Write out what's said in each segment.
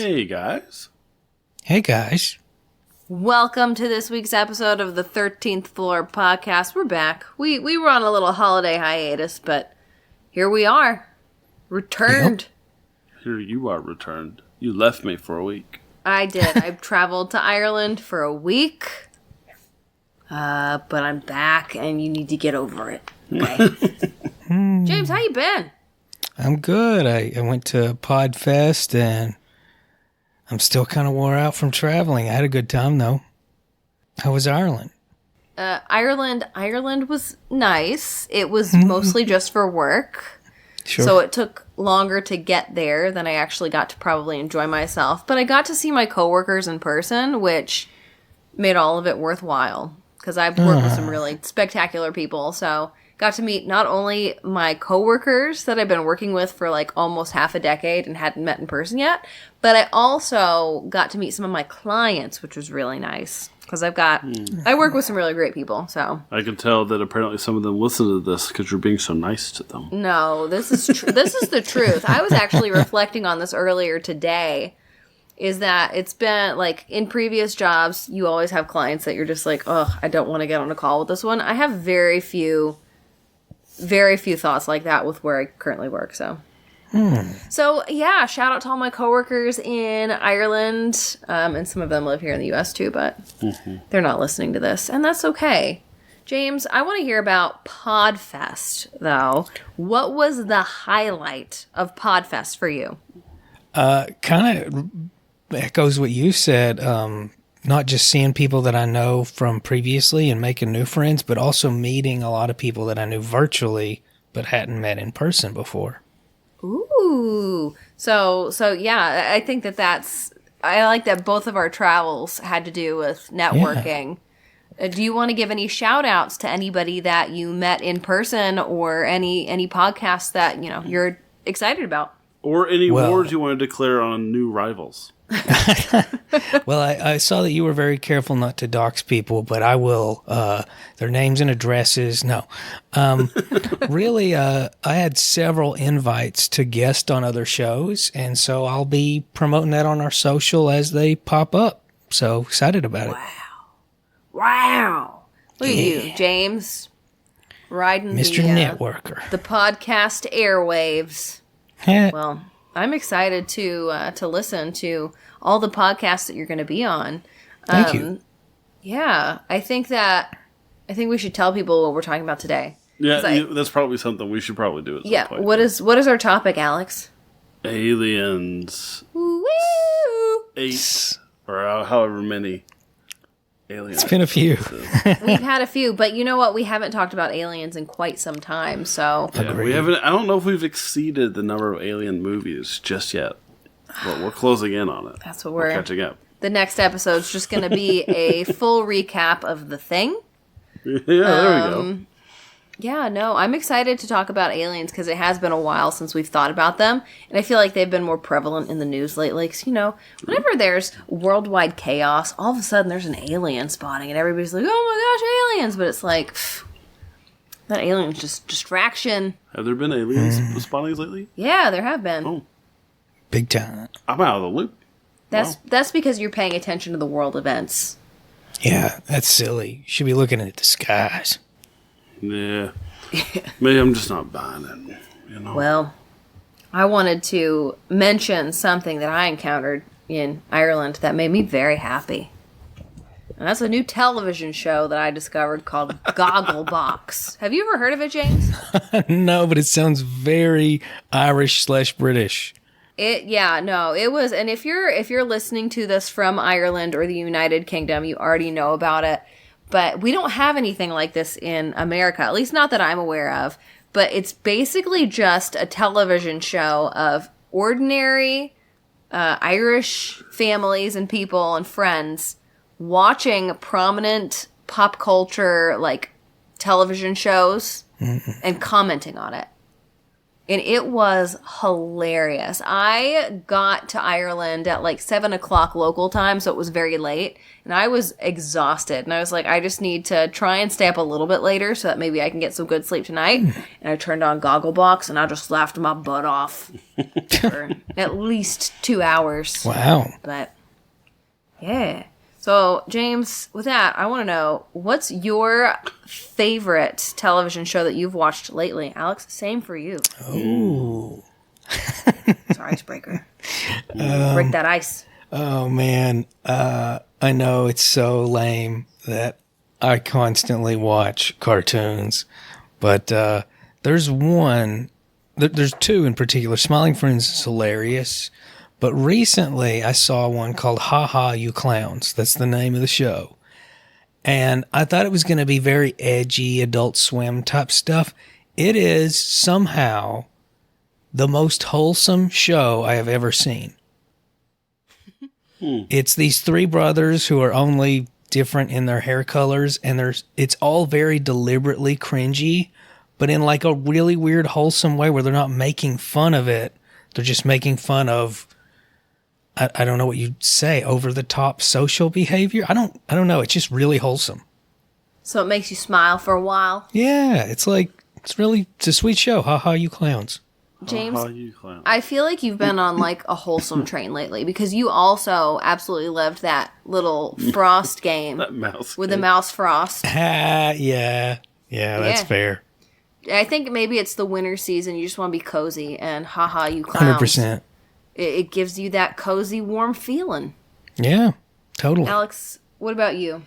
Hey, guys. Hey, guys. Welcome to this week's episode of the 13th Floor Podcast. We're back. We were on a little holiday hiatus, but here we are. Returned. Yep. Here you are returned. You left me for a week. I did. I've traveled to Ireland for a week. But I'm back, and you need to get over it. Okay? James, how you been? I'm good. I went to Podfest, and I'm still kind of wore out from traveling. I had a good time, though. How was Ireland? Ireland was nice. It was mostly just for work. Sure. So it took longer to get there than I actually got to probably enjoy myself. But I got to see my coworkers in person, which made all of it worthwhile. Because I've worked with some really spectacular people. So got to meet not only my coworkers that I've been working with for like almost half a decade and hadn't met in person yet, but I also got to meet some of my clients, which was really nice. Because I work with some really great people, so. I can tell that apparently some of them listen to this because you're being so nice to them. No, this is this is the truth. I was actually reflecting on this earlier today, is that it's been, like, in previous jobs, you always have clients that you're just like, ugh, I don't want to get on a call with this one. I have very few thoughts like that with where I currently work, so. So, yeah, shout out to all my coworkers in Ireland, and some of them live here in the U.S. too, but they're not listening to this, and that's okay. James, I want to hear about Podfest, though. What was the highlight of Podfest for you? Kind of echoes what you said. Not just seeing people that I know from previously and making new friends, but also meeting a lot of people that I knew virtually but hadn't met in person before. Ooh. So yeah, I think I like that both of our travels had to do with networking. Yeah. Do you want to give any shout outs to anybody that you met in person or any podcasts that, you're excited about? Or any wars you want to declare on new rivals? Well, I saw that you were very careful not to dox people, but I will. Their names and addresses. No. Really, I had several invites to guest on other shows, and so I'll be promoting that on our social as they pop up. So excited about it. Wow. Look at you, James. Riding Mr. Networker. The podcast airwaves. Well, I'm excited to listen to all the podcasts that you're going to be on. Thank you. Yeah, I think we should tell people what we're talking about today. Yeah, that's probably something we should probably do at some point. What is our topic, Alex? Aliens. Woo! 8 or however many aliens. It's been a few. We've had a few, but you know what? We haven't talked about aliens in quite some time, so. Yeah, we haven't. I don't know if we've exceeded the number of alien movies just yet. But we're closing in on it. That's what we're catching up. The next episode's just going to be a full recap of The Thing. Yeah, there we go. Yeah, no, I'm excited to talk about aliens because it has been a while since we've thought about them. And I feel like they've been more prevalent in the news lately. Because, whenever there's worldwide chaos, all of a sudden there's an alien spotting. And everybody's like, oh my gosh, aliens. But it's like, that alien's just distraction. Have there been aliens spawnings lately? Yeah, there have been. Oh. Big time. I'm out of the loop. That's because you're paying attention to the world events. Yeah, that's silly. You should be looking at the skies. Yeah. Maybe I'm just not buying it. Well, I wanted to mention something that I encountered in Ireland that made me very happy. And that's a new television show that I discovered called Gogglebox. Have you ever heard of it, James? No, but it sounds very Irish/British. It was, and if you're listening to this from Ireland or the United Kingdom, you already know about it. But we don't have anything like this in America, at least not that I'm aware of. But it's basically just a television show of ordinary Irish families and people and friends watching prominent pop culture, like, television shows and commenting on it. And it was hilarious. I got to Ireland at like 7 o'clock local time, so it was very late. And I was exhausted. And I was like, I just need to try and stay up a little bit later so that maybe I can get some good sleep tonight. And I turned on Gogglebox and I just laughed my butt off for at least 2 hours. Wow. But, yeah. So, James, with that, I want to know, what's your favorite television show that you've watched lately? Alex, same for you. Ooh. Sorry, icebreaker. Break that ice. Oh, man. I know it's so lame that I constantly watch cartoons, but there's one, there's two in particular. Smiling Friends is hilarious. But recently, I saw one called Ha Ha, You Clowns. That's the name of the show. And I thought it was going to be very edgy, Adult Swim type stuff. It is somehow the most wholesome show I have ever seen. It's these three brothers who are only different in their hair colors, and it's all very deliberately cringy, but in like a really weird, wholesome way where they're not making fun of it. They're just making fun of, I don't know what you'd say, over the top social behavior. I don't know. It's just really wholesome. So it makes you smile for a while. Yeah, it's a sweet show. Ha ha, you clowns. James, You clown. I feel like you've been on like a wholesome train lately because you also absolutely loved that little Frost game That mouse with game. the mouse Frost. Yeah, that's fair. I think maybe it's the winter season. You just want to be cozy, and haha, you clowns. 100%. It gives you that cozy, warm feeling. Yeah, totally. Alex, what about you?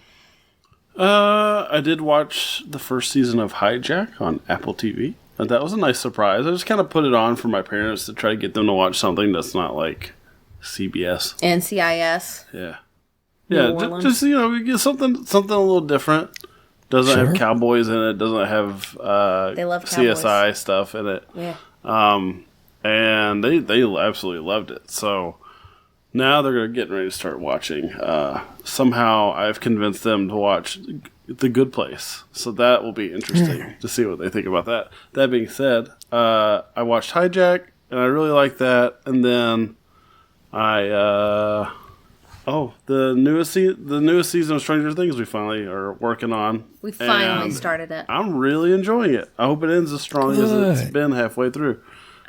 I did watch the first season of Hijack on Apple TV. And that was a nice surprise. I just kind of put it on for my parents to try to get them to watch something that's not like CBS. NCIS. Yeah. New Yeah, Orleans. just we get something a little different. Doesn't Sure. have cowboys in it. Doesn't have They love cowboys. CSI stuff in it. Yeah. And they absolutely loved it. So now they're getting ready to start watching. Somehow I've convinced them to watch The Good Place. So that will be interesting to see what they think about that. That being said, I watched Hijack and I really liked that. And then the newest season of Stranger Things we finally are working on. We finally And started it. I'm really enjoying it. I hope it ends as strong as it's Good. been halfway through.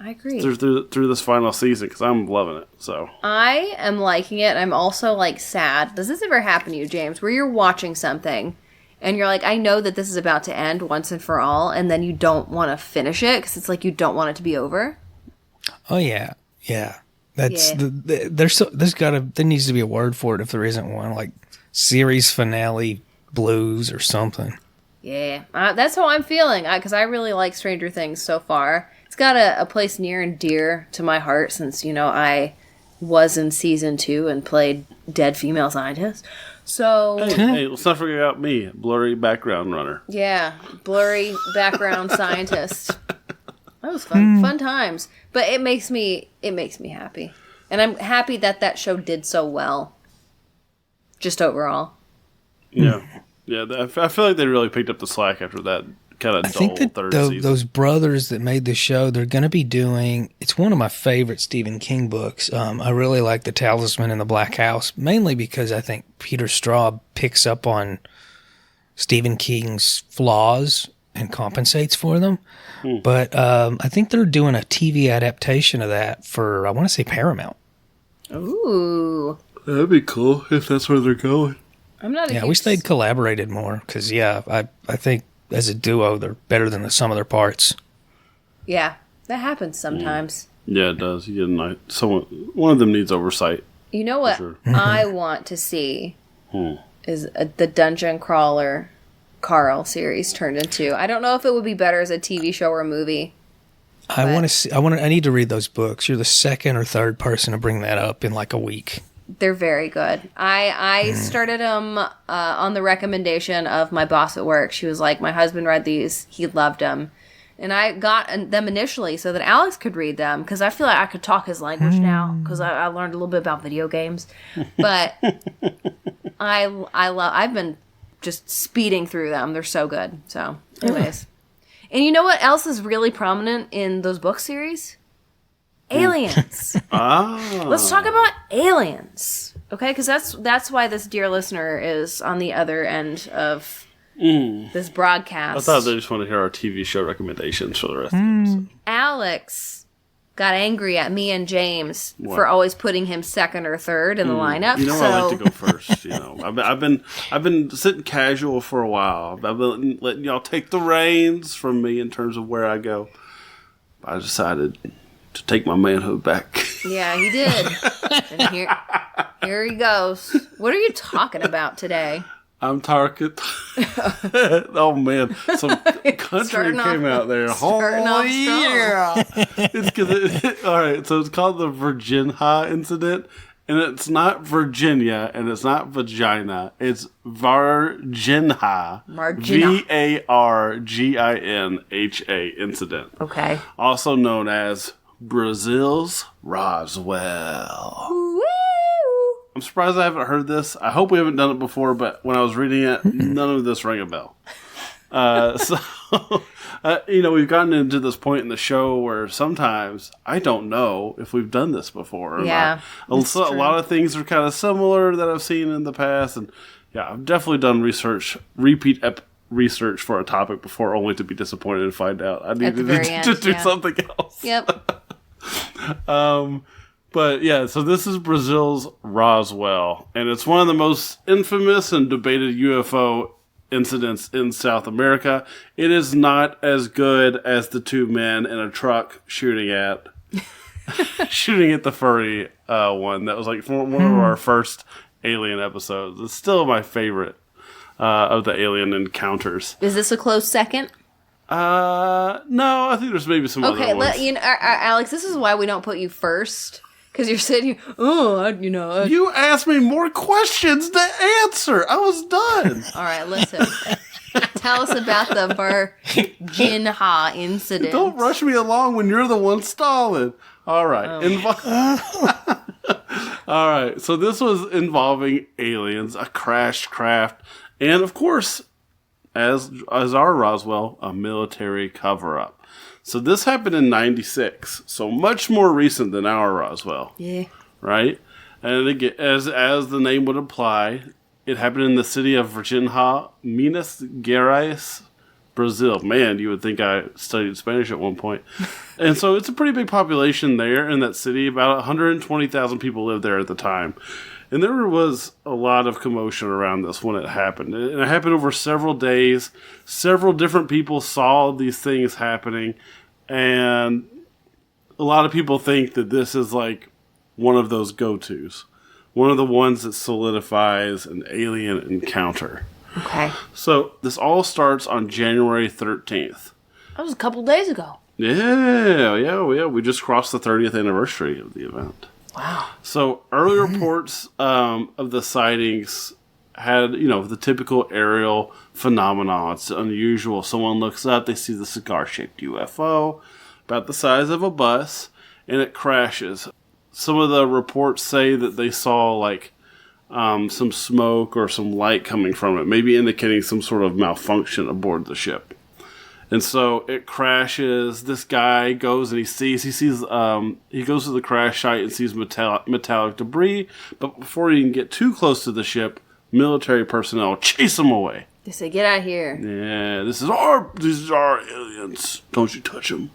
I agree. Through this final season because I'm loving it. So I am liking it. I'm also like sad. Does this ever happen to you, James, where you're watching something and you're like, I know that this is about to end once and for all, and then you don't want to finish it because it's like you don't want it to be over? Oh yeah. That's Yeah. there needs to be a word for it if there isn't one, like series finale blues or something. Yeah, that's how I'm feeling because I really like Stranger Things so far. It's got a place near and dear to my heart since, I was in season 2 and played dead female scientist. So, hey, let's not forget about me, blurry background runner. yeah, blurry background scientist. That was fun. Fun times. But it makes me happy. And I'm happy that show did so well. Just overall. Yeah, yeah. I feel like they really picked up the slack after that kind of I dull think that third season. those brothers that made the show, they're going to be doing. It's one of my favorite Stephen King books. I really like The Talisman in the Black House, mainly because I think Peter Straub picks up on Stephen King's flaws and compensates for them. But I think they're doing a TV adaptation of that for, I want to say, Paramount. Ooh. That'd be cool if that's where they're going. I'm not a Yeah, I huge- wish they'd collaborated more because, I think as a duo, they're better than the sum of their parts. Yeah, that happens sometimes. Yeah, it does. You get one of them needs oversight. You know what sure. I want to see is the Dungeon Crawler Carl series turned into. I don't know if it would be better as a TV show or a movie. I want to see. I need to read those books. You're the second or third person to bring that up in like a week. They're very good. I started them on the recommendation of my boss at work. She was like, my husband read these. He loved them. And I got them initially so that Alex could read them because I feel like I could talk his language now because I learned a little bit about video games. But I've been just speeding through them. They're so good. So, anyways. And you know what else is really prominent in those book series? Aliens. Let's talk about aliens. Okay, because that's why this dear listener is on the other end of this broadcast. I thought they just want to hear our TV show recommendations for the rest of the episode. Alex got angry at me and James for always putting him second or third in the lineup. You know, I like to go first. You know, I've been sitting casual for a while. I've been letting y'all take the reins from me in terms of where I go. I decided to take my manhood back. Yeah, he did. And here he goes. What are you talking about today? I'm talking. Oh man, some country came out there. Oh yeah! It's because all right. So it's called the Virginia incident, and it's not Virginia, and it's not vagina. It's Varginha. Varginha incident. Okay. Also known as Brazil's Roswell. Woo! I'm surprised I haven't heard this. I hope we haven't done it before, but when I was reading it, none of this rang a bell. We've gotten into this point in the show where sometimes I don't know if we've done this before or not. A lot of things are kind of similar that I've seen in the past, and yeah, I've definitely done repeat research for a topic before, only to be disappointed and find out I needed to do something else. Yep. But yeah, so this is Brazil's Roswell, and it's one of the most infamous and debated UFO incidents in South America. It is not as good as the two men in a truck shooting at the furry one. That was like one of our first alien episodes. It's still my favorite of the alien encounters. Is this a close second? No, I think there's maybe some other ones. Okay, Alex, this is why we don't put you first. Because you're sitting, You asked me more questions to answer. I was done. All right, listen. Tell us about the Virginia incident. Don't rush me along when you're the one stalling. All right. All right. So this was involving aliens, a crashed craft, and of course, as our Roswell, a military cover-up. So this happened in 96, so much more recent than our Roswell. Yeah. Right? And again, as the name would imply, it happened in the city of Virginia, Minas Gerais, Brazil. Man, you would think I studied Spanish at one point. And so it's a pretty big population there in that city. About 120,000 people lived there at the time. And there was a lot of commotion around this when it happened. And it happened over several days. Several different people saw these things happening. And a lot of people think that this is like one of those go-tos. One of the ones that solidifies an alien encounter. Okay. So this all starts on January 13th. That was a couple days ago. Yeah. We just crossed the 30th anniversary of the event. Wow. So early reports of the sightings had, the typical aerial phenomena. It's unusual. Someone looks up, they see the cigar-shaped UFO about the size of a bus, and it crashes. Some of the reports say that they saw some smoke or some light coming from it, maybe indicating some sort of malfunction aboard the ship. And so it crashes. This guy goes and he goes to the crash site and sees metallic debris. But before he can get too close to the ship, military personnel chase him away. They say, "Get out of here!" Yeah, these are our aliens. Don't you touch them.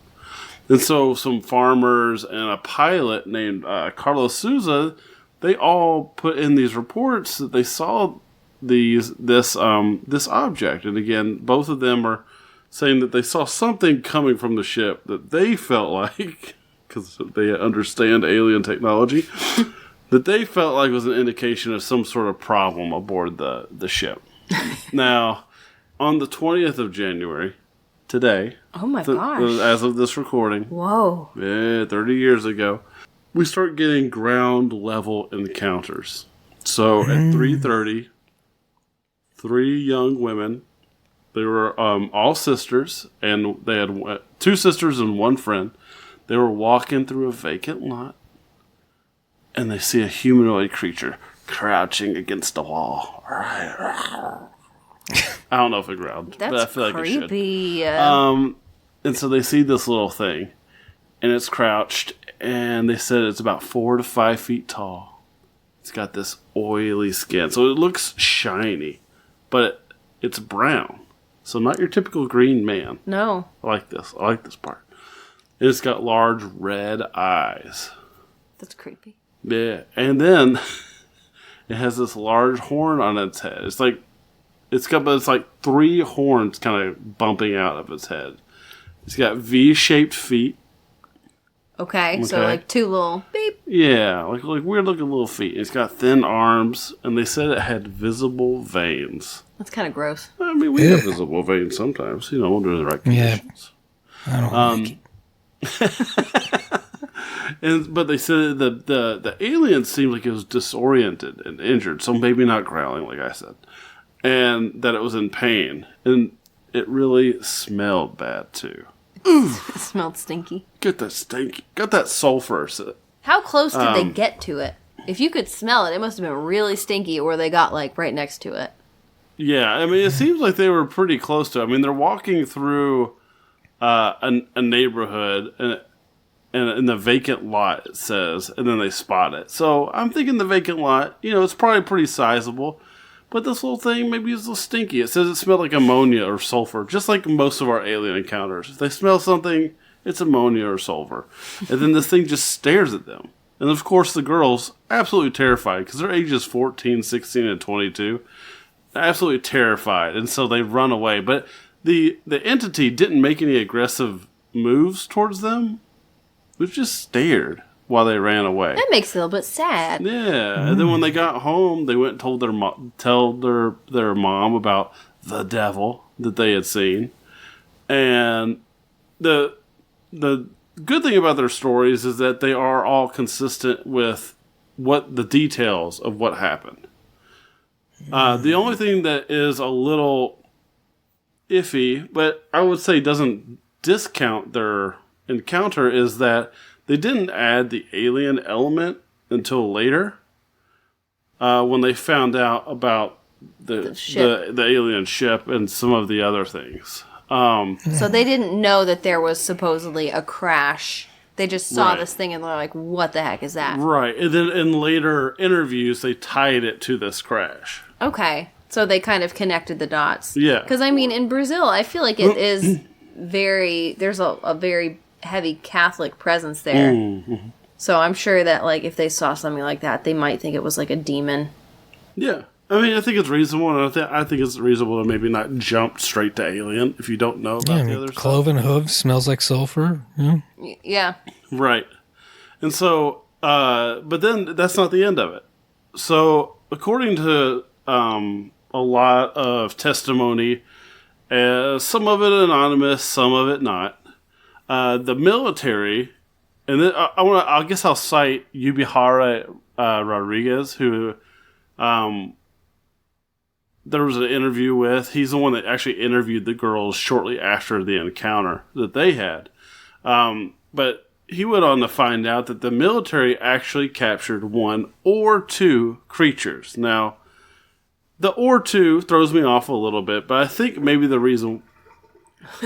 And so some farmers and a pilot named Carlos Souza, they all put in these reports that they saw this object. And again, both of them are saying that they saw something coming from the ship that they felt like, because they understand alien technology, that they felt like was an indication of some sort of problem aboard the ship. Now, on the 20th of January, today, oh my gosh, as of this recording, whoa, yeah, 30 years ago, we start getting ground level encounters. So at 3:30, three young women. They were all sisters, and they had two sisters and one friend. They were walking through a vacant lot, and they see a humanoid creature crouching against a wall. I don't know if it growled, but I feel like creepy. it should. And so they see this little thing, and it's crouched, and they said it's about 4 to 5 feet tall. It's got this oily skin, so it looks shiny, but it's brown. So not your typical green man. No. I like this. I like this part. It's got large red eyes. That's creepy. Yeah, and then it has this large horn on its head. It's like 3 horns kind of bumping out of its head. It's got V-shaped feet. Okay, so like 2 little beep. Yeah, like weird looking little feet. It's got thin arms, and they said it had visible veins. That's kind of gross. I mean, we have visible veins sometimes, under the right conditions. I don't like it. But they said the alien seemed like it was disoriented and injured, so maybe not growling, like I said, and that it was in pain, and it really smelled bad too. It smelled stinky. Get that sulfur. How close did they get to it? If you could smell it, it must have been really stinky, or they got like right next to it. Yeah, I mean, it seems like they were pretty close to it. I mean, they're walking through a neighborhood, and in the vacant lot, it says, and then they spot it. So I'm thinking the vacant lot, it's probably pretty sizable. But this little thing maybe is a little stinky. It says it smelled like ammonia or sulfur, just like most of our alien encounters. If they smell something, it's ammonia or sulfur. And then this thing just stares at them. And of course, the girls, absolutely terrified, because their ages 14, 16, and 22. Absolutely terrified. And so they run away. But the entity didn't make any aggressive moves towards them. It was just stared while they ran away. That makes it a little bit sad. Yeah, and then when they got home, they went and told their mom about the devil that they had seen. And the good thing about their stories is that they are all consistent with what the details of what happened. The only thing that is a little iffy, but I would say doesn't discount their encounter, is that they didn't add the alien element until later, when they found out about the alien ship and some of the other things. So they didn't know that there was supposedly a crash. They just saw Right. this thing and they're like, what the heck is that? Right. And then in later interviews, they tied it to this crash. Okay. So they kind of connected the dots. Yeah. Because, I mean, in Brazil, I feel like it is there's a very heavy Catholic presence there. Mm-hmm. So I'm sure that, like, if they saw something like that, they might think it was like a demon. Yeah. I mean, I think it's reasonable, and I think it's reasonable to maybe not jump straight to alien if you don't know about the other stuff. Cloven hooves smells like sulfur. Yeah. Yeah. Right. And so, but then that's not the end of it. So, according to a lot of testimony, some of it anonymous, some of it not, the military, and then I guess I'll cite Yubihara Rodriguez, who there was an interview with. He's the one that actually interviewed the girls shortly after the encounter that they had. But he went on to find out that the military actually captured 1 or 2 creatures. Now, the or 2 throws me off a little bit, but I think maybe the reason...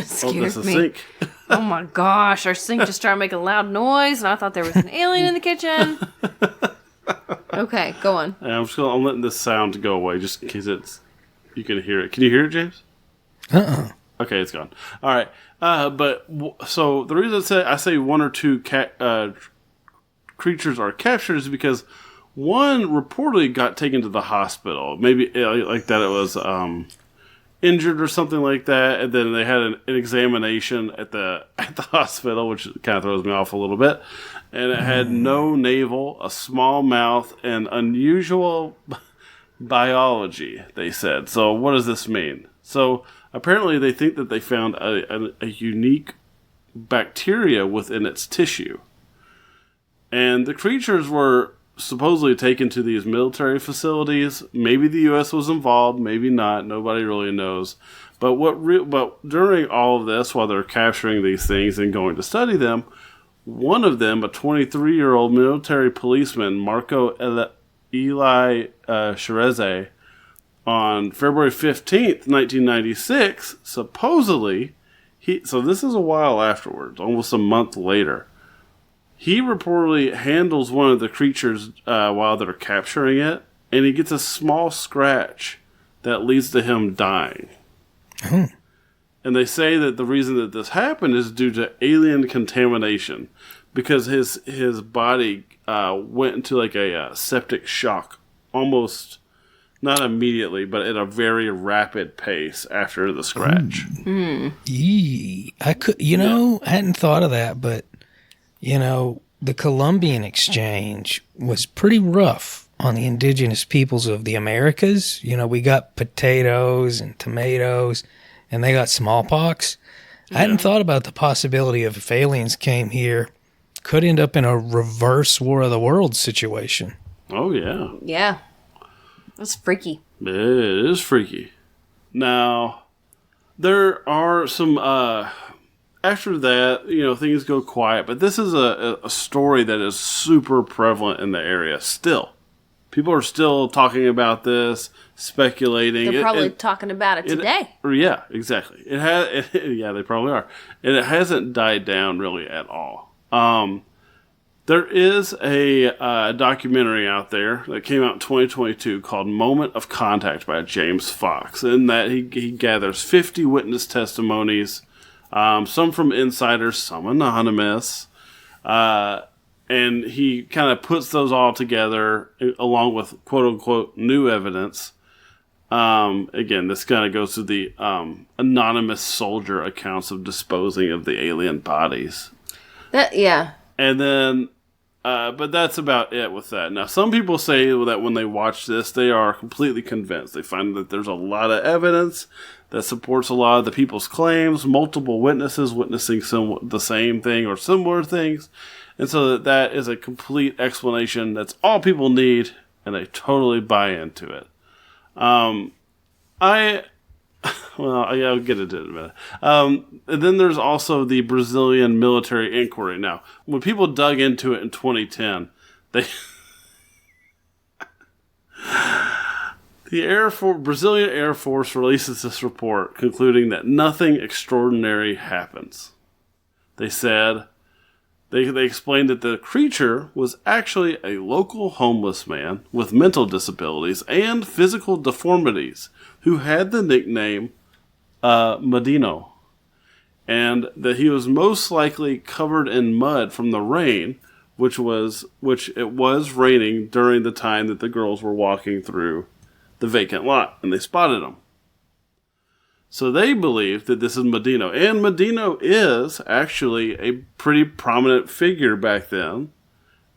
Scared a me. sink. Oh my gosh, our sink just started making a loud noise, and I thought there was an alien in the kitchen. Okay, go on. And I'm letting this sound go away just in case you can hear it. Can you hear it, James? Okay, it's gone. All right. So the reason I say 1 or 2 creatures are captured is because 1 reportedly got taken to the hospital. Maybe like that it was injured or something like that, and then they had an examination at the hospital, which kind of throws me off a little bit. And it had no navel, a small mouth, and unusual biology, they said. So what does this mean? So apparently they think that they found a unique bacteria within its tissue. And the creatures were supposedly taken to these military facilities. Maybe the U.S. was involved, maybe not. Nobody really knows. But but during all of this, while they're capturing these things and going to study them, one of them, a 23-year-old military policeman, Marco Eli Shereze, on February 15th, 1996, supposedly So this is a while afterwards, almost a month later. He reportedly handles one of the creatures while they're capturing it, and he gets a small scratch that leads to him dying. And they say that the reason that this happened is due to alien contamination, because his body went into like a septic shock, almost not immediately, but at a very rapid pace after the scratch. Yee. I hadn't thought of that, but the Columbian exchange was pretty rough on the indigenous peoples of the Americas. We got potatoes and tomatoes, and they got smallpox. I hadn't thought about the possibility of if aliens came here, could end up in a reverse War of the Worlds situation. Oh, yeah. Yeah. That's freaky. It is freaky. Now, there are some... after that, things go quiet. But this is a story that is super prevalent in the area still. People are still talking about this, speculating. They're probably talking about it today. Yeah, exactly. Yeah, they probably are. And it hasn't died down really at all. There is a documentary out there that came out in 2022 called Moment of Contact by James Fox. In that he gathers 50 witness testimonies, some from insiders, some anonymous, and he kind of puts those all together along with quote-unquote new evidence. Again, this kind of goes to the anonymous soldier accounts of disposing of the alien bodies. And then, but that's about it with that. Now, some people say that when they watch this, they are completely convinced. They find that there's a lot of evidence that supports a lot of the people's claims, multiple witnesses witnessing the same thing or similar things. And so that is a complete explanation. That's all people need, and they totally buy into it. I'll get into it in a minute. And then there's also the Brazilian military inquiry. Now, when people dug into it in 2010, the Brazilian Air Force releases this report concluding that nothing extraordinary happens. They said, they explained that the creature was actually a local homeless man with mental disabilities and physical deformities who had the nickname Medino, and that he was most likely covered in mud from the rain, which it was raining during the time that the girls were walking through the vacant lot, and they spotted him. So they believe that this is Medino, and Medino is actually a pretty prominent figure back then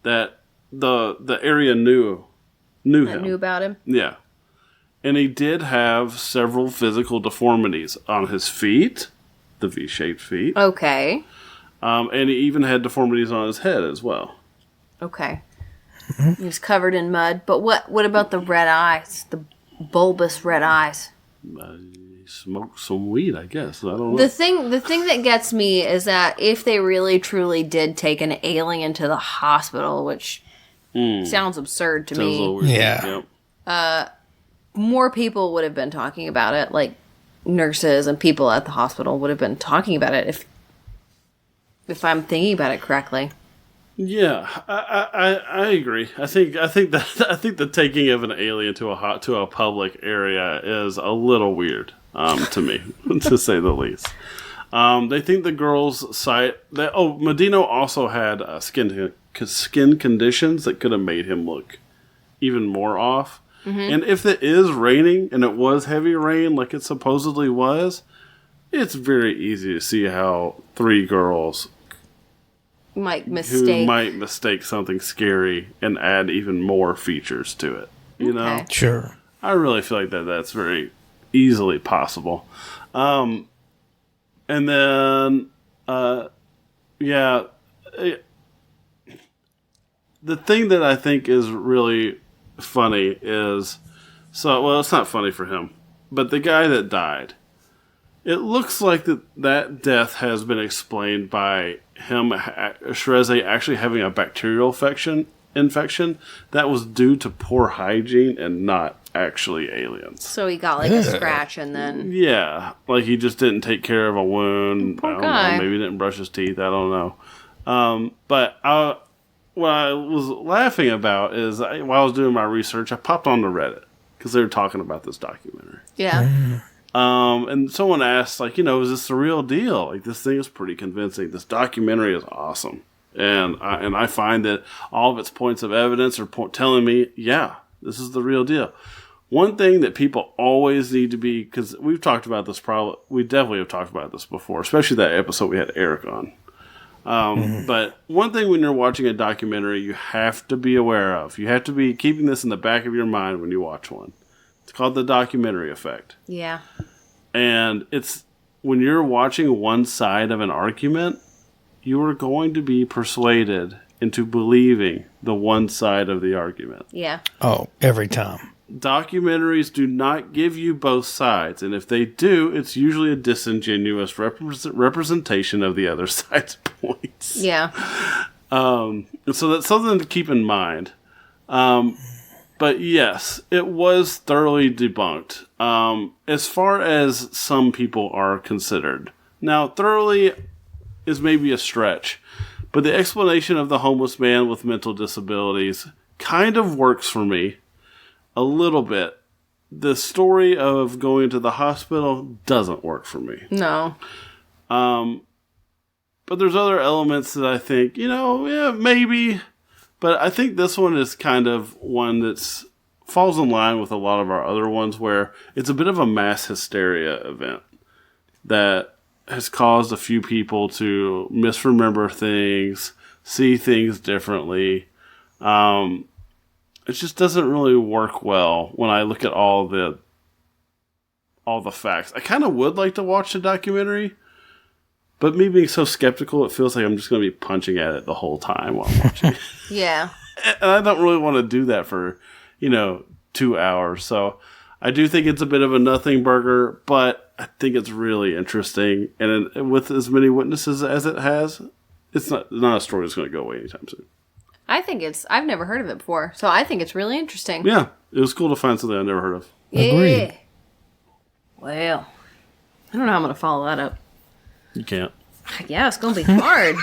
that the area knew him. Knew about him? Yeah. And he did have several physical deformities on his feet, the V-shaped feet. Okay. And he even had deformities on his head as well. Okay. He was covered in mud. But what about the red eyes? The bulbous red eyes? He smoked some weed, I guess. I don't know. The thing that gets me is that if they really truly did take an alien to the hospital, which sounds absurd to me. A little weird. Yeah. Yep. More people would have been talking about it, like nurses and people at the hospital would have been talking about it if I'm thinking about it correctly. Yeah, I agree. I think the taking of an alien to a public area is a little weird to me, to say the least. They think the girls' Medino also had skin conditions that could have made him look even more off. Mm-hmm. And if it is raining, and it was heavy rain like it supposedly was, it's very easy to see how three girls might mistake something scary and add even more features to it. You know? Sure. I really feel like that's very easily possible. And then, the thing that I think is really funny is, it's not funny for him, but the guy that died, it looks like that death has been explained by him, Shreze, actually having a bacterial infection that was due to poor hygiene and not actually aliens. So he got like a scratch and then... Yeah, like he just didn't take care of a wound. Poor I don't guy. know, maybe he didn't brush his teeth. I don't know. But what I was laughing about is while I was doing my research, I popped on the Reddit because they were talking about this documentary. Yeah. And someone asked, like, is this the real deal? Like, this thing is pretty convincing. This documentary is awesome. And I find that all of its points of evidence are telling me, yeah, this is the real deal. One thing that people always need to be, because we've talked about this we definitely have talked about this before, especially that episode we had Eric on. But one thing when you're watching a documentary, you have to be aware of. You have to be keeping this in the back of your mind when you watch one. It's called the documentary effect. Yeah. And it's when you're watching one side of an argument, you are going to be persuaded into believing the one side of the argument. Yeah. Oh, every time. Documentaries do not give you both sides, and if they do, it's usually a disingenuous representation of the other side's points. Yeah. And so that's something to keep in mind. But yes, it was thoroughly debunked, as far as some people are considered. Now, thoroughly is maybe a stretch, but the explanation of the homeless man with mental disabilities kind of works for me a little bit. The story of going to the hospital doesn't work for me. No. But there's other elements that I think, yeah, maybe. But I think this one is kind of one that's falls in line with a lot of our other ones where it's a bit of a mass hysteria event that has caused a few people to misremember things, see things differently. It just doesn't really work well when I look at all the facts. I kind of would like to watch the documentary, but me being so skeptical, it feels like I'm just going to be punching at it the whole time while I'm watching it. Yeah. And I don't really want to do that for, 2 hours. So I do think it's a bit of a nothing burger, but I think it's really interesting. And with as many witnesses as it has, it's not a story that's going to go away anytime soon. I've never heard of it before, so I think it's really interesting. Yeah, it was cool to find something I never heard of. Yeah. Agreed. Well, I don't know how I'm going to follow that up. You can't. Yeah, it's going to be hard.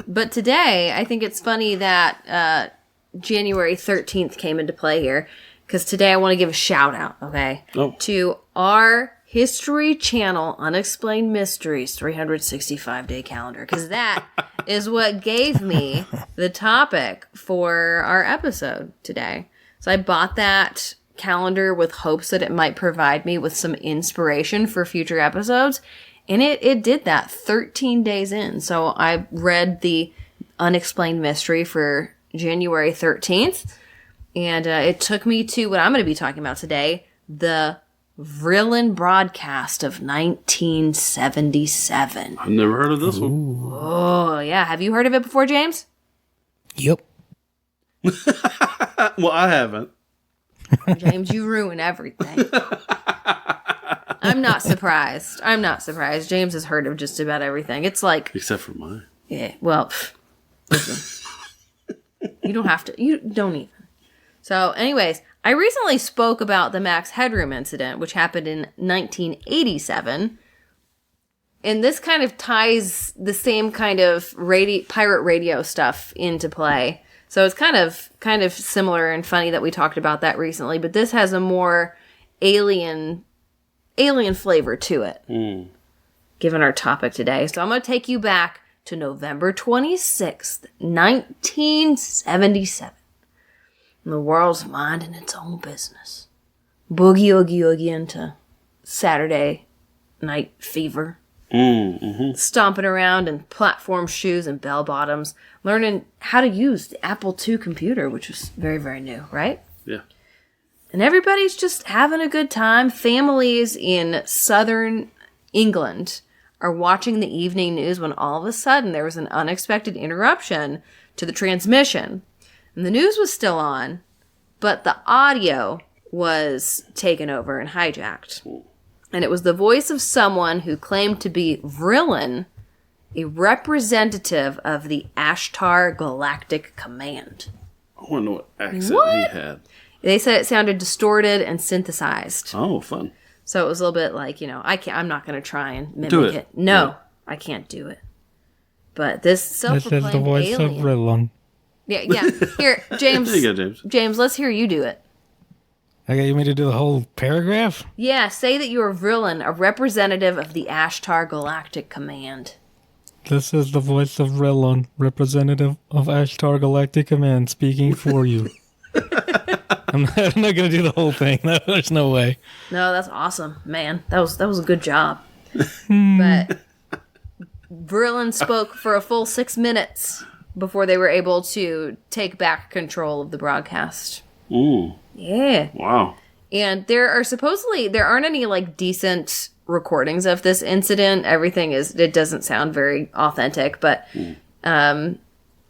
But today, I think it's funny that January 13th came into play here, because today I want to give a shout out, okay, to our History Channel Unexplained Mysteries 365-day calendar, because that is what gave me the topic for our episode today. So I bought that calendar with hopes that it might provide me with some inspiration for future episodes, and it did that 13 days in. So I read the Unexplained Mystery for January 13th, and it took me to what I'm going to be talking about today, the Vrillin broadcast of 1977. I've never heard of this one. Oh, yeah. Have you heard of it before, James? Yep. Well, I haven't. James, you ruin everything. I'm not surprised. James has heard of just about everything. It's like... Except for mine. Yeah, well, listen. You don't have to. You don't even. So, anyways, I recently spoke about the Max Headroom incident, which happened in 1987. And this kind of ties the same kind of pirate radio stuff into play. So it's kind of similar and funny that we talked about that recently, but this has a more alien flavor to it, given our topic today. So I'm going to take you back to November 26th, 1977. And the world's minding its own business. Boogie, oogie, oogie into Saturday night fever. Stomping around in platform shoes and bell bottoms, learning how to use the Apple II computer, which was very, very new, right? Yeah. And everybody's just having a good time. Families in southern England are watching the evening news when all of a sudden there was an unexpected interruption to the transmission. And the news was still on, but the audio was taken over and hijacked. And it was the voice of someone who claimed to be Vrillin, a representative of the Ashtar Galactic Command. I want to know what accent he had. They said it sounded distorted and synthesized. Oh, fun. So it was a little bit like, I'm not going to try and mimic Do it. it. No, Yeah. I can't do it. But this self-proclaimed This is the voice alien. of Rillon. Yeah. Here, James. There you go, James. James, let's hear you do it. Okay, you want me to do the whole paragraph? Yeah, say that you are Vrillin, a representative of the Ashtar Galactic Command. This is the voice of Rillon, representative of Ashtar Galactic Command, speaking for you. I'm not going to do the whole thing. No, there's no way. No, that's awesome, man. That was a good job. But Vrillin spoke for a full 6 minutes before they were able to take back control of the broadcast. Ooh. Yeah. Wow. And there aren't any like decent recordings of this incident. It doesn't sound very authentic, but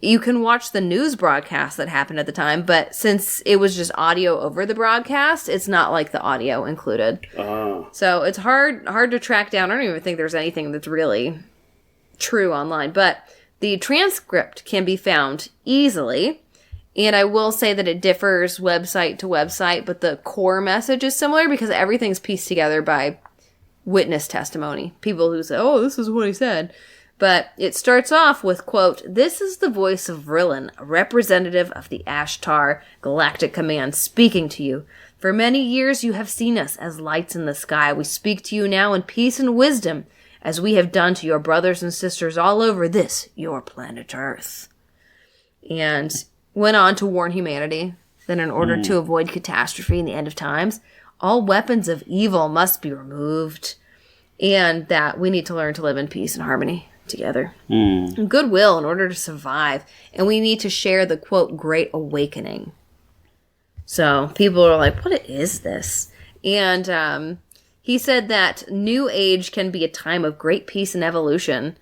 you can watch the news broadcast that happened at the time, but since it was just audio over the broadcast, it's not like the audio included. So it's hard to track down. I don't even think there's anything that's really true online, but the transcript can be found easily. And I will say that it differs website to website, but the core message is similar because everything's pieced together by witness testimony. People who say, oh, this is what he said. But it starts off with, quote, "This is the voice of Vrillin, a representative of the Ashtar Galactic Command, speaking to you. For many years you have seen us as lights in the sky. We speak to you now in peace and wisdom, as we have done to your brothers and sisters all over this, your planet Earth." And went on to warn humanity that in order to avoid catastrophe in the end of times, all weapons of evil must be removed, and that we need to learn to live in peace and harmony together. And goodwill in order to survive. And we need to share the, quote, Great Awakening. So people are like, what is this? And he said that New Age can be a time of great peace and evolution.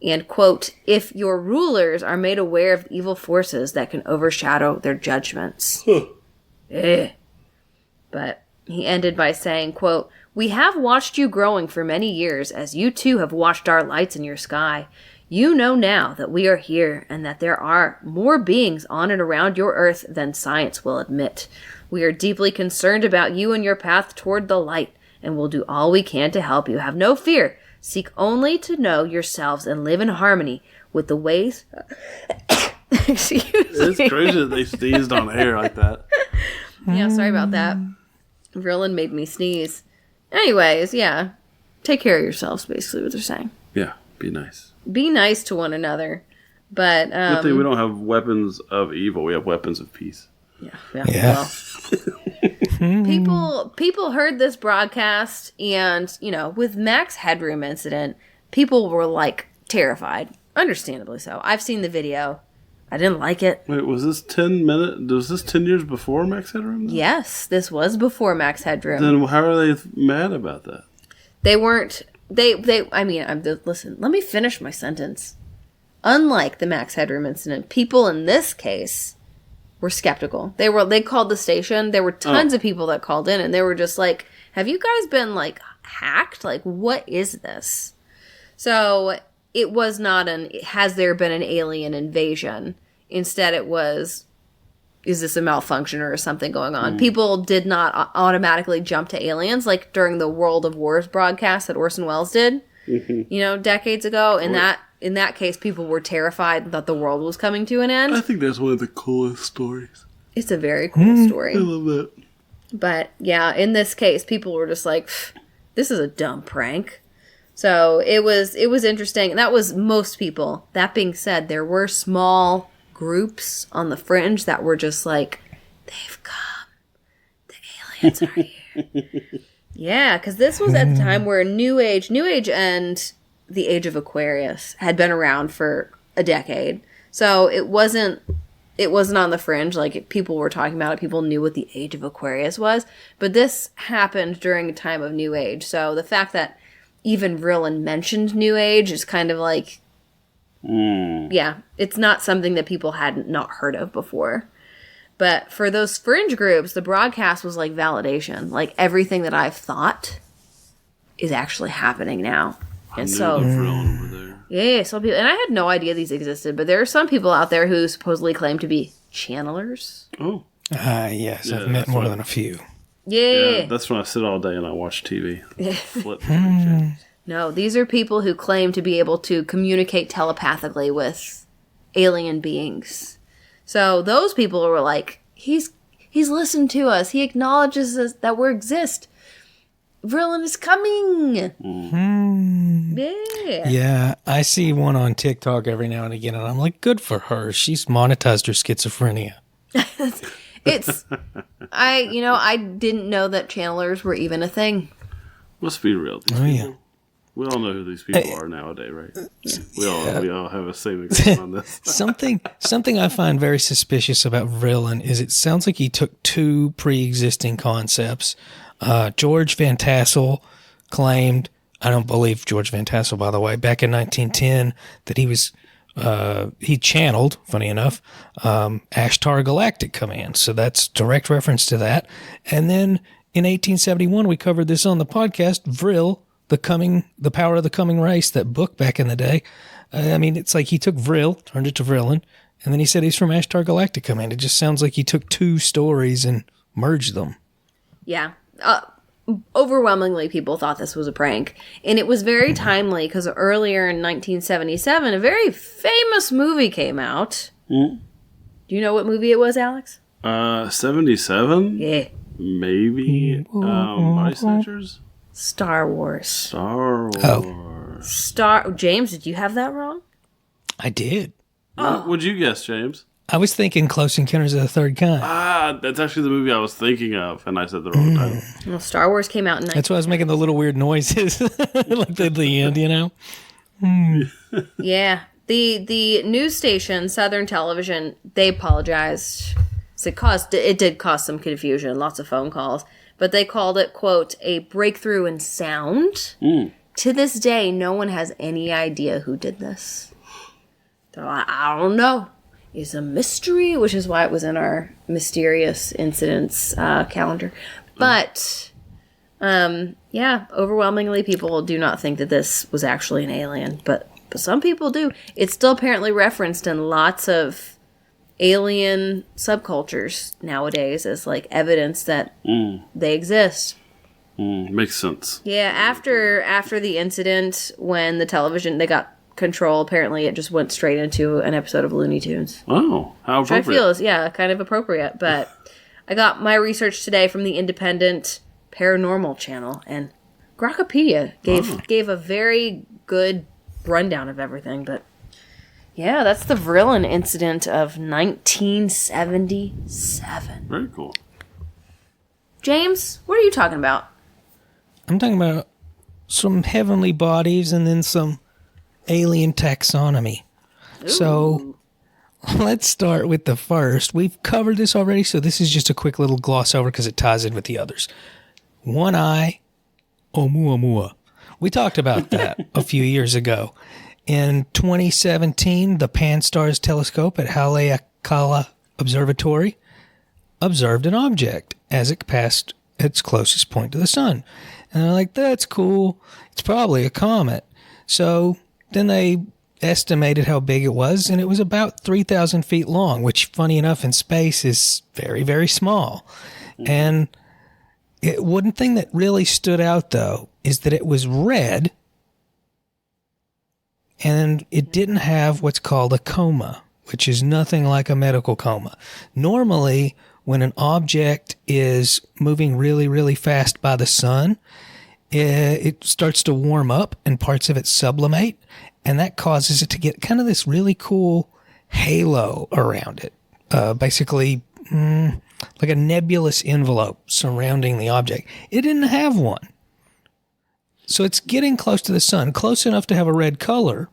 And, quote, "If your rulers are made aware of evil forces that can overshadow their judgments." But he ended by saying, quote, "We have watched you growing for many years, as you too have watched our lights in your sky. You know now that we are here and that there are more beings on and around your Earth than science will admit. We are deeply concerned about you and your path toward the light, and will do all we can to help you. Have no fear. Seek only to know yourselves and live in harmony with the ways..." Excuse me. It's crazy that they sneezed on air like that. Yeah, sorry about that. Vrillin made me sneeze. Anyways, yeah. Take care of yourselves, basically what they're saying. Yeah, be nice. Be nice to one another. But, Good thing we don't have weapons of evil. We have weapons of peace. Yeah. Well, people heard this broadcast, and, with Max Headroom incident, people were, like, terrified. Understandably so. I've seen the video. I didn't like it. Wait, was this 10 years before Max Headroom? Then? Yes, this was before Max Headroom. Then how are they mad about that? They weren't, listen, let me finish my sentence. Unlike the Max Headroom incident, people in this case were skeptical. They called the station. There were tons of people that called in, and they were just like, have you guys been, like, hacked? Like, what is this? So it was not has there been an alien invasion? Instead it was, is this a malfunction or something going on? People did not automatically jump to aliens, like during the World of Wars broadcast that Orson Welles did, decades ago. In that case, people were terrified that the world was coming to an end. I think that's one of the coolest stories. It's a very cool story. I love that. But yeah, in this case, people were just like, this is a dumb prank. So it was interesting. That was most people. That being said, there were small groups on the fringe that were just like, they've come. The aliens are here. Yeah, because this was at the time where New Age and the Age of Aquarius had been around for a decade. So it wasn't on the fringe. Like, people were talking about it. People knew what the Age of Aquarius was. But this happened during a time of New Age. So the fact that even Vrillin mentioned New Age is kind of like, yeah, it's not something that people had not heard of before. But for those fringe groups, the broadcast was like validation. Like, everything that I've thought is actually happening now. And so, over there. yeah, some people, and I had no idea these existed, but there are some people out there who supposedly claim to be channelers. Oh. Yes, I've Yeah, met that's more what- than a few. Yeah. That's when I sit all day and I watch TV. Flip through shit. No, these are people who claim to be able to communicate telepathically with alien beings. So those people were like, he's listened to us. He acknowledges us, that we exist. Vrillin is coming. Yeah. Yeah, I see one on TikTok every now and again, and I'm like, good for her. She's monetized her schizophrenia. It's I didn't know that channelers were even a thing. Let's be real. These Oh, people, yeah. we all know who these people are nowadays, right? We all have a same opinion on this. Something I find very suspicious about Vrillin is it sounds like he took two pre-existing concepts. George Van Tassel claimed, I don't believe George Van Tassel, by the way, back in 1910 that he channeled, funny enough, Ashtar Galactic Command. So that's direct reference to that. And then in 1871, we covered this on the podcast, Vril, The Power of the Coming Race, that book back in the day. I mean, it's like he took Vril, turned it to Vrillin, and then he said he's from Ashtar Galactic Command. It just sounds like he took two stories and merged them. Yeah. Overwhelmingly, people thought this was a prank. And it was very timely because earlier in 1977, a very famous movie came out. Do you know what movie it was, Alex? 77? Yeah. Maybe. Body Snatchers? Star Wars. Star Wars. James, did you have that wrong? I did. What would you guess, James? I was thinking Close Encounters of the Third Kind. That's actually the movie I was thinking of, and I said the wrong title. Well, Star Wars came out in That's why I was making the little weird noises, like the end, you know? Yeah. The news station, Southern Television, they apologized. So it did cause some confusion, lots of phone calls. But they called it, quote, a breakthrough in sound. To this day, no one has any idea who did this. So I don't know. It's a mystery, which is why it was in our mysterious incidents calendar. But, yeah, overwhelmingly people do not think that this was actually an alien. But some people do. It's still apparently referenced in lots of alien subcultures nowadays as, like, evidence that they exist. Makes sense. Yeah, after the incident, when the television, they got control, apparently it just went straight into an episode of Looney Tunes. Oh, how Which I appropriate. feel is, kind of appropriate. But I got my research today from the Independent Paranormal Channel, and Grokkopedia gave a very good rundown of everything. But yeah, that's the Vrillin incident of 1977. Very cool. James, what are you talking about? I'm talking about some heavenly bodies and then some alien taxonomy. Ooh. So let's start with the first. We've covered this already, so this is just a quick little gloss over because it ties in with the others. One eye, Oumuamua. We talked about that a few years ago. In 2017, the Pan-STARRS telescope at Haleakala Observatory observed an object as it passed its closest point to the sun. And they're like, that's cool. It's probably a comet. So then they estimated how big it was, and it was about 3,000 feet long, which, funny enough, in space is very, very small. And one thing that really stood out, though, is that it was red, and it didn't have what's called a coma, which is nothing like a medical coma. Normally, when an object is moving really, really fast by the sun, it starts to warm up and parts of it sublimate, and that causes it to get kind of this really cool halo around it. Basically, like a nebulous envelope surrounding the object. It didn't have one. So it's getting close to the sun, close enough to have a red color,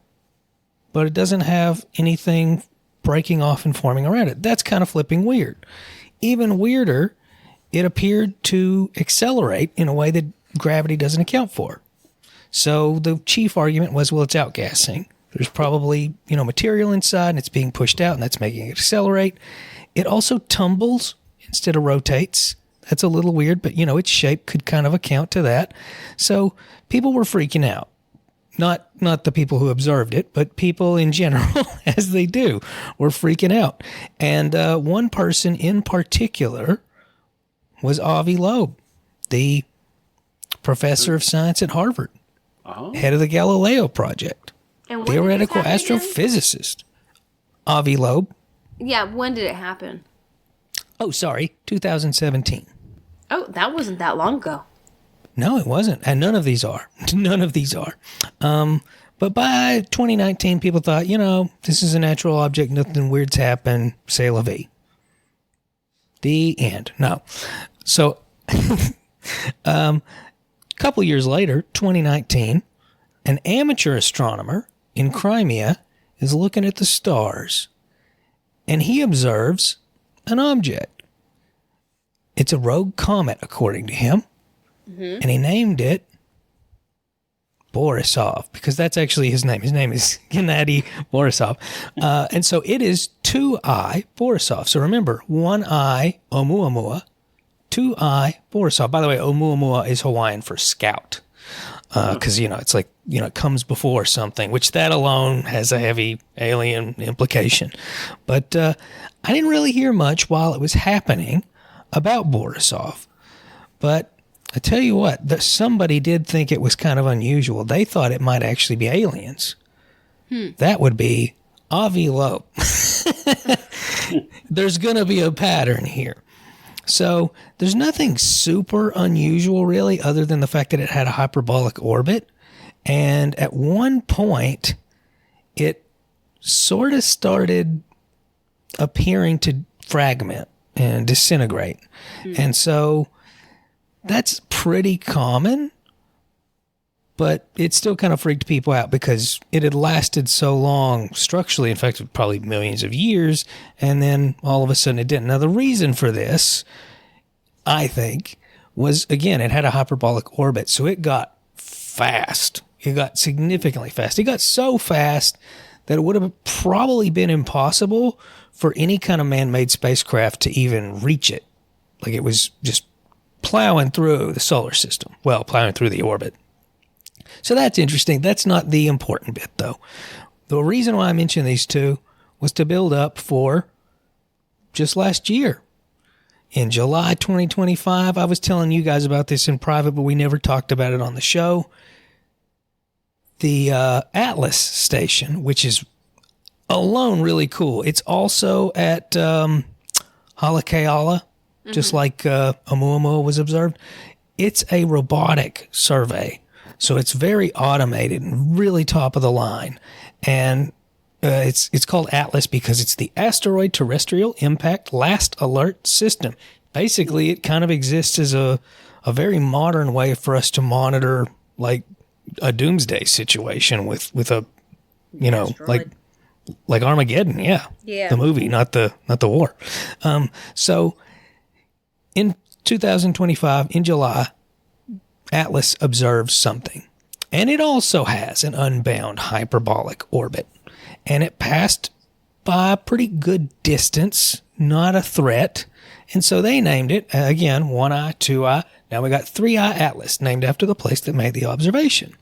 but it doesn't have anything breaking off and forming around it. That's kind of flipping weird. Even weirder, it appeared to accelerate in a way that gravity doesn't account for. So the chief argument was, well, it's outgassing. There's probably, material inside and it's being pushed out and that's making it accelerate. It also tumbles instead of rotates. That's a little weird, but its shape could kind of account to that. So people were freaking out. Not the people who observed it, but people in general, as they do, were freaking out. And one person in particular was Avi Loeb, the professor of science at Harvard, head of the Galileo Project, And when theoretical did this happen again? astrophysicist. Avi Loeb. Yeah, when did it happen? Oh, sorry, 2017. Oh, that wasn't that long ago. No, it wasn't. And none of these are. None of these are. But by 2019, people thought, this is a natural object. Nothing weird's happened. C'est la vie. The end. No. So, a couple years later, 2019, an amateur astronomer in Crimea is looking at the stars, and he observes an object. It's a rogue comet, according to him. And he named it Borisov, because that's actually his name. His name is Gennady Borisov. And so it is 2I Borisov. So remember, 1I Oumuamua, 2I Borisov. By the way, Oumuamua is Hawaiian for scout. Because, it's like, it comes before something, which that alone has a heavy alien implication. But I didn't really hear much while it was happening about Borisov. But I tell you what, somebody did think it was kind of unusual. They thought it might actually be aliens. That would be Avi Loeb. There's going to be a pattern here. So there's nothing super unusual, really, other than the fact that it had a hyperbolic orbit. And at one point, it sort of started appearing to fragment and disintegrate. And so that's pretty common, but it still kind of freaked people out because it had lasted so long structurally, in fact, probably millions of years, and then all of a sudden it didn't. Now, the reason for this, I think, was, again, it had a hyperbolic orbit, so it got fast. It got significantly fast. It got so fast that it would have probably been impossible for any kind of man-made spacecraft to even reach it. Like, it was just plowing through the solar system. Well, plowing through the orbit. So that's interesting. That's not the important bit, though. The reason why I mentioned these two was to build up for just last year. In July 2025, I was telling you guys about this in private, but we never talked about it on the show. The Atlas station, which is alone really cool. It's also at Haleakala, just like Oumuamua was observed. It's a robotic survey, so it's very automated and really top of the line. And it's called Atlas because it's the Asteroid Terrestrial Impact Last Alert System. Basically, it kind of exists as a very modern way for us to monitor, like, a doomsday situation with a, like Armageddon. Yeah. The movie, not the war. So in 2025, in July, Atlas observes something. And it also has an unbound hyperbolic orbit. And it passed by a pretty good distance, not a threat. And so they named it, again, 1I, 2I. Now we got 3I Atlas, named after the place that made the observation.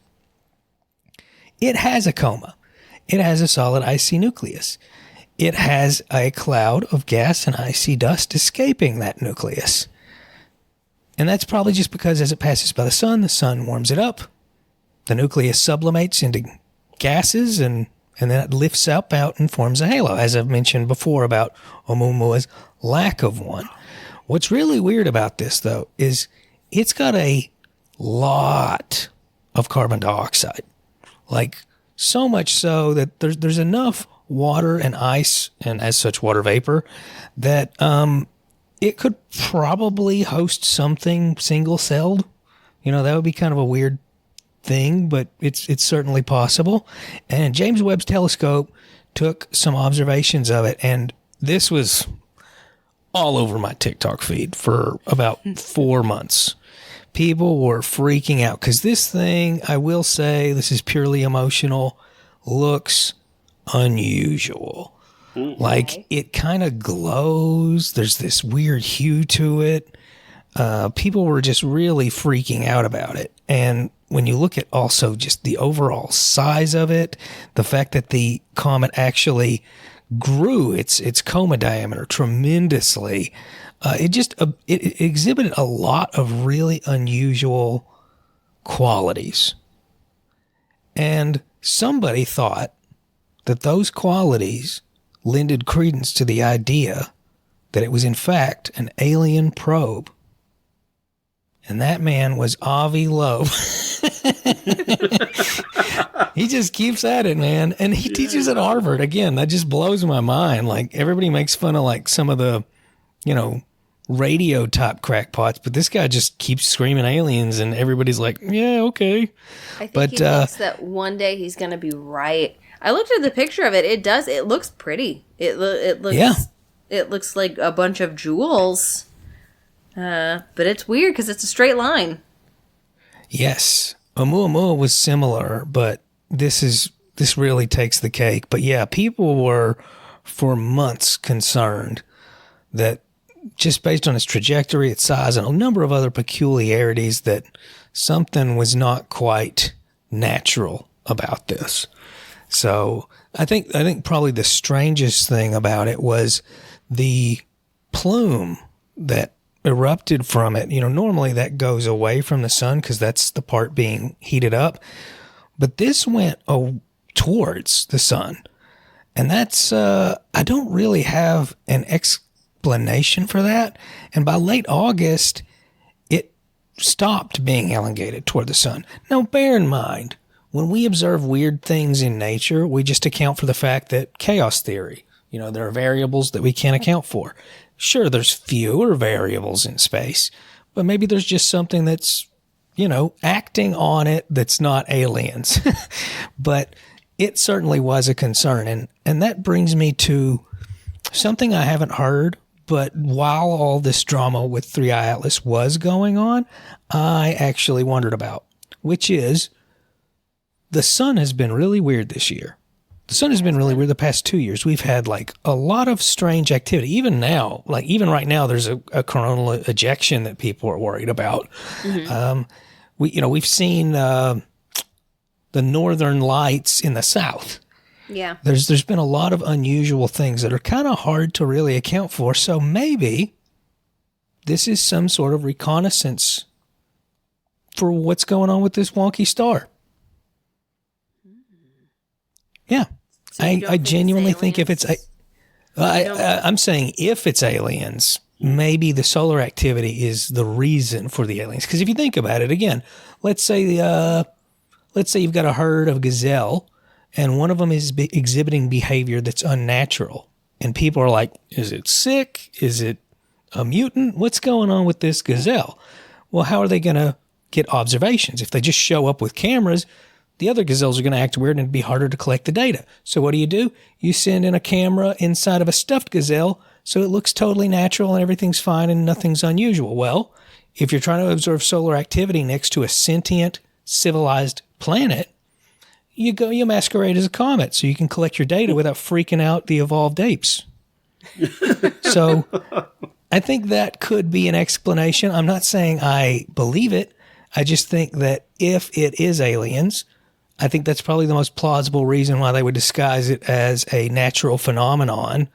It has a coma. It has a solid icy nucleus. It has a cloud of gas and icy dust escaping that nucleus. And that's probably just because as it passes by the sun warms it up. The nucleus sublimates into gases and then it lifts up out and forms a halo, as I've mentioned before about Oumuamua's lack of one. What's really weird about this, though, is it's got a lot of carbon dioxide. Like, so much so that there's enough water and ice, and as such water vapor, that it could probably host something single-celled. That would be kind of a weird thing, but it's certainly possible. And James Webb's telescope took some observations of it, and this was all over my TikTok feed for about 4 months. People were freaking out because this thing, I will say, this is purely emotional, looks unusual. Like, it kind of glows. There's this weird hue to it. People were just really freaking out about it. And when you look at also just the overall size of it, the fact that the comet actually grew its coma diameter tremendously, it exhibited a lot of really unusual qualities. And somebody thought that those qualities lended credence to the idea that it was in fact an alien probe. And that man was Avi Loeb. He just keeps at it, man. And he teaches at Harvard. Again, that just blows my mind. Like, everybody makes fun of, like, some of the, radio type crackpots, but this guy just keeps screaming aliens, and everybody's like, yeah, okay. I think he thinks that one day he's going to be right. I looked at the picture of it. It looks pretty. It looks like a bunch of jewels. But it's weird because it's a straight line. Yes. Oumuamua was similar, but this really takes the cake. But yeah, people were for months concerned that just based on its trajectory, its size, and a number of other peculiarities, that something was not quite natural about this. So I think probably the strangest thing about it was the plume that erupted from it. Normally that goes away from the sun because that's the part being heated up. But this went towards the sun. And that's, I don't really have an explanation for that. And by late August, it stopped being elongated toward the sun. Now, bear in mind, when we observe weird things in nature, we just account for the fact that chaos theory, there are variables that we can't account for. Sure, there's fewer variables in space, but maybe there's just something that's, acting on it that's not aliens. But it certainly was a concern. And that brings me to something I haven't heard, but while all this drama with 3i Atlas was going on, I actually wondered about, which is the sun has been really weird this year. The sun has been really weird the past 2 years. We've had like a lot of strange activity. Even now, like even right now, there's a coronal ejection that people are worried about. Mm-hmm. We've seen the northern lights in the south. Yeah. There's been a lot of unusual things that are kind of hard to really account for. So maybe this is some sort of reconnaissance for what's going on with this wonky star. Yeah. So I genuinely think if it's I'm saying if it's aliens, maybe the solar activity is the reason for the aliens. Because if you think about it, again, let's say you've got a herd of gazelle, and one of them is exhibiting behavior that's unnatural, and people are like, "Is it sick? Is it a mutant? What's going on with this gazelle?" Well, how are they going to get observations if they just show up with cameras? The other gazelles are going to act weird and it'd be harder to collect the data. So what do? You send in a camera inside of a stuffed gazelle so it looks totally natural and everything's fine and nothing's unusual. Well, if you're trying to observe solar activity next to a sentient, civilized planet, you masquerade as a comet so you can collect your data without freaking out the evolved apes. So I think that could be an explanation. I'm not saying I believe it. I just think that if it is aliens, I think that's probably the most plausible reason why they would disguise it as a natural phenomenon.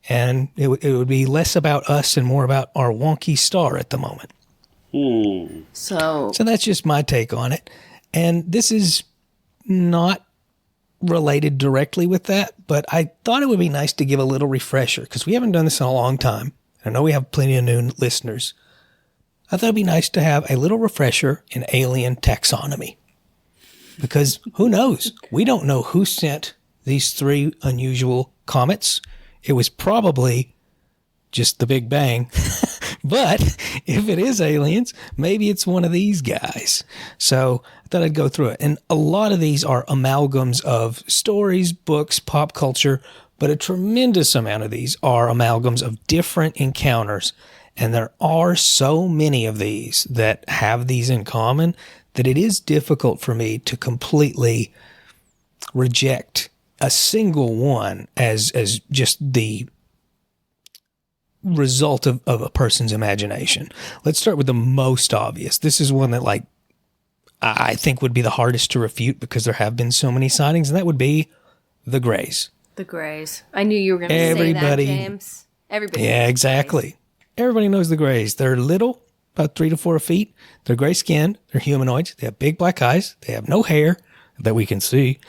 And it would be less about us and more about our wonky star at the moment. So that's just my take on it. And this is not related directly with that, but I thought it would be nice to give a little refresher because we haven't done this in a long time. I know we have plenty of new listeners. I thought it'd be nice to have a little refresher in alien taxonomy. Because who knows? We don't know who sent these 3 unusual comets. It was probably just the Big Bang. But if it is aliens, maybe it's one of these guys. So I thought I'd go through it. And a lot of these are amalgams of stories, books, pop culture, but a tremendous amount of these are amalgams of different encounters. And there are so many of these that have these in common that it is difficult for me to completely reject a single one as just the result of a person's imagination. Let's start with the most obvious. This is one that, like, I think would be the hardest to refute because there have been so many sightings, and that would be the Greys. The Greys. I knew you were going to say that, James. Everybody. Yeah, exactly. Everybody knows the Greys. They're little, about 3 to 4 feet. They're gray skinned. They're humanoids. They have big black eyes. They have no hair that we can see.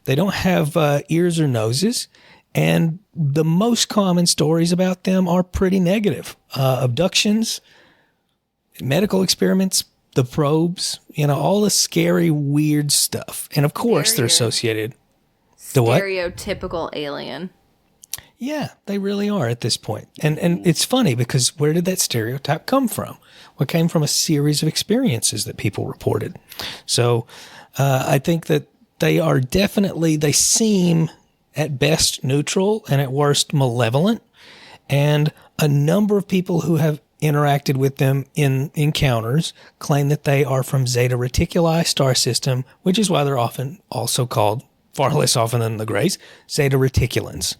They don't have ears or noses. And the most common stories about them are pretty negative. Abductions, medical experiments, the probes, all the scary, weird stuff. And of course, they're associated. The what? Stereotypical alien. Yeah, they really are at this point. And it's funny because where did that stereotype come from? Well, it came from a series of experiences that people reported. So I think that they are definitely, they seem at best neutral and at worst malevolent. And a number of people who have interacted with them in encounters claim that they are from Zeta Reticuli star system, which is why they're often also called, far less often than the Greys, Zeta Reticulans.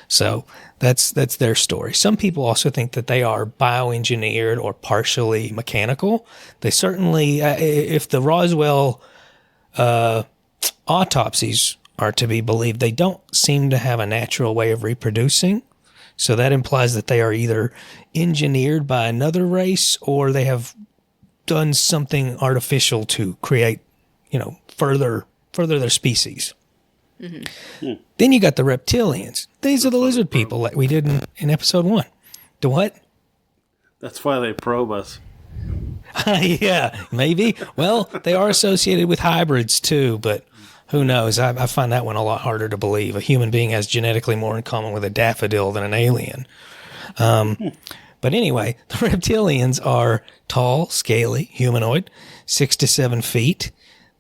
So that's their story. Some people also think that they are bioengineered or partially mechanical. They certainly, if the Roswell autopsies are to be believed, they don't seem to have a natural way of reproducing. So that implies that they are either engineered by another race or they have done something artificial to create, further their species. Mm-hmm. Then you got the reptilians. These are the lizard people like we did in episode 1. The what? That's why they probe us. Yeah, maybe. Well, they are associated with hybrids too, but who knows? I find that one a lot harder to believe. A human being has genetically more in common with a daffodil than an alien. But anyway, the reptilians are tall, scaly, humanoid, 6 to 7 feet.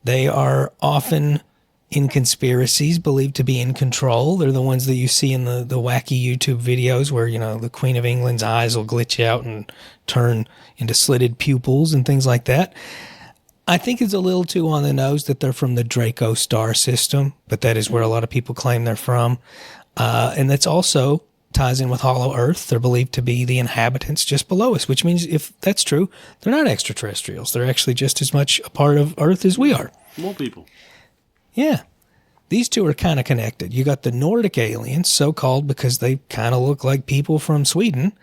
They are often in conspiracies believed to be in control. They're the ones that you see in the wacky YouTube videos where, the Queen of England's eyes will glitch out and turn into slitted pupils and things like that. I think it's a little too on the nose that they're from the Draco star system, but that is where a lot of people claim they're from. And that's also ties in with Hollow Earth. They're believed to be the inhabitants just below us, which means if that's true, they're not extraterrestrials. They're actually just as much a part of Earth as we are. More people. Yeah. These two are kind of connected. You got the Nordic aliens, so-called because they kind of look like people from Sweden,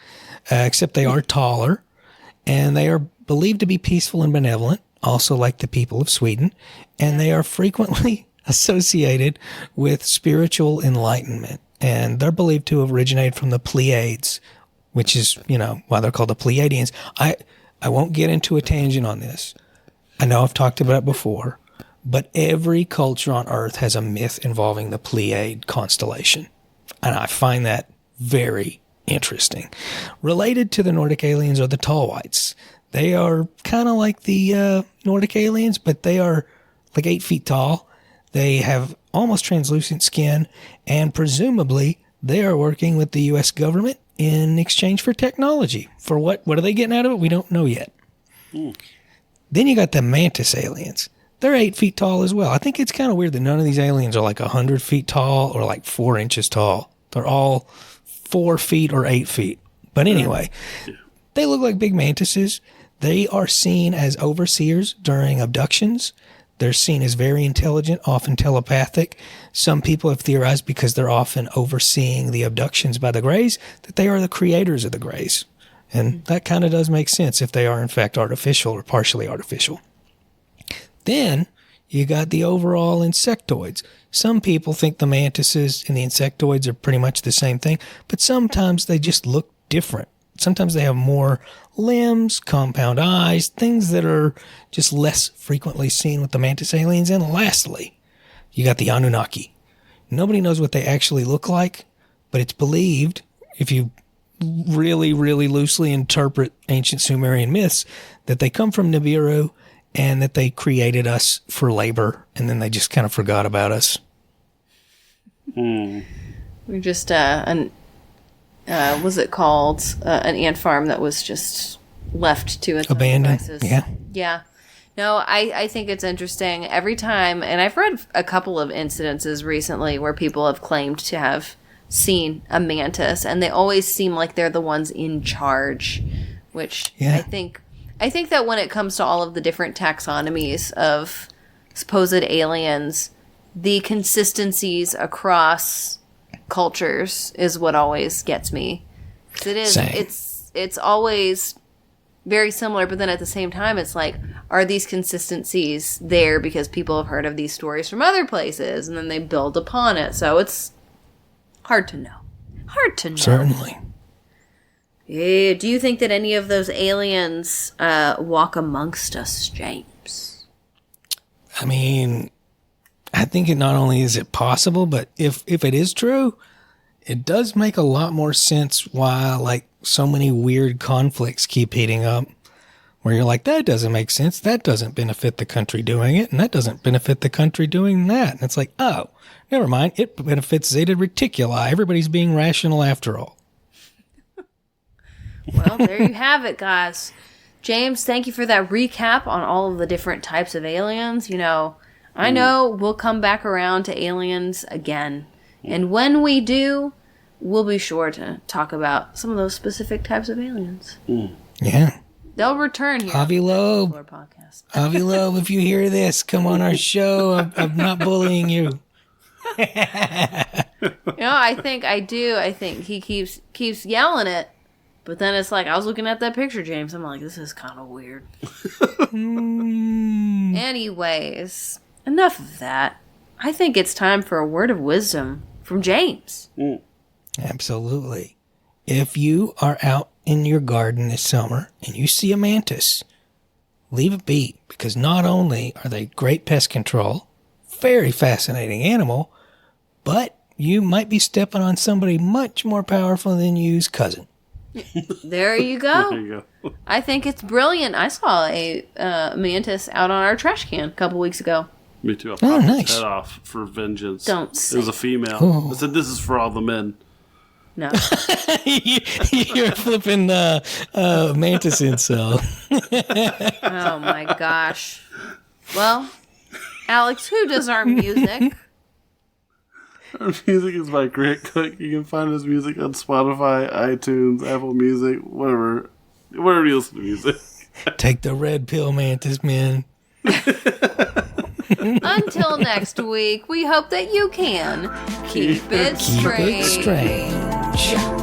except they are taller, and they are believed to be peaceful and benevolent, also like the people of Sweden, and they are frequently associated with spiritual enlightenment, and they're believed to have originated from the Pleiades, which is, why they're called the Pleiadians. I won't get into a tangent on this. I know I've talked about it before. But every culture on Earth has a myth involving the Pleiade constellation. And I find that very interesting. Related to the Nordic aliens are the tall whites. They are kind of like the Nordic aliens, but they are like 8 feet tall. They have almost translucent skin, and presumably they are working with the U.S. government in exchange for technology. For what? What are they getting out of it? We don't know yet. Then you got the mantis aliens. They're 8 feet tall as well. I think it's kind of weird that none of these aliens are like 100 feet tall or like 4 inches tall. They're all 4 feet or 8 feet. But anyway, they look like big mantises. They are seen as overseers during abductions. They're seen as very intelligent, often telepathic. Some people have theorized because they're often overseeing the abductions by the Greys that they are the creators of the Greys. And that kind of does make sense if they are in fact artificial or partially artificial. Then you got the overall insectoids. Some people think the mantises and the insectoids are pretty much the same thing, but sometimes they just look different. Sometimes they have more limbs, compound eyes, things that are just less frequently seen with the mantis aliens. And lastly, you got the Anunnaki. Nobody knows what they actually look like, but it's believed, if you really, really loosely interpret ancient Sumerian myths, that they come from Nibiru and that they created us for labor, and then they just kind of forgot about us. We're just was it called an ant farm that was just left to its abandoned? Own devices. Yeah. No, I think it's interesting every time, and I've read a couple of incidences recently where people have claimed to have seen a mantis, and they always seem like they're the ones in charge, which I think I think that when it comes to all of the different taxonomies of supposed aliens, the consistencies across cultures is what always gets me. 'Cause it is, Same. it's always very similar, but then at the same time, it's like, are these consistencies there because people have heard of these stories from other places, and then they build upon it? So it's hard to know. Hard to know. Certainly. Yeah, do you think that any of those aliens walk amongst us, James? I mean, I think it not only is it possible, but if it is true, it does make a lot more sense why like so many weird conflicts keep heating up. Where you're like, that doesn't make sense. That doesn't benefit the country doing it, and that doesn't benefit the country doing that. And it's like, oh, never mind. It benefits Zeta Reticuli. Everybody's being rational after all. Well, there you have it, guys. James, thank you for that recap on all of the different types of aliens. You know, I know we'll come back around to aliens again. And when we do, we'll be sure to talk about some of those specific types of aliens. Yeah. They'll return here. Avi Loeb. On our podcast. Avi Loeb, if you hear this, come on our show. I'm not bullying you. You know, I think he keeps yelling it. But then it's like, I was looking at that picture, James. I'm like, this is kind of weird. Anyways, enough of that. I think it's time for a word of wisdom from James. Absolutely. If you are out in your garden this summer and you see a mantis, leave it be, because not only are they great pest control, very fascinating animal, but you might be stepping on somebody much more powerful than you's cousin. There you go. There you go. I think it's brilliant. I saw a mantis out on our trash can a couple weeks ago. Me too. I popped nice. its head off for vengeance. Don't It say was a female. Oh. I said, this is for all the men. No. You're flipping mantis incel. Oh my gosh. Well, Alex, who does our music? Our music is by Grant Cook. You can find his music on Spotify, iTunes, Apple Music, wherever you listen to music. Take the red pill, mantis man. Until next week, we hope that you can keep it Keep it strange. strange.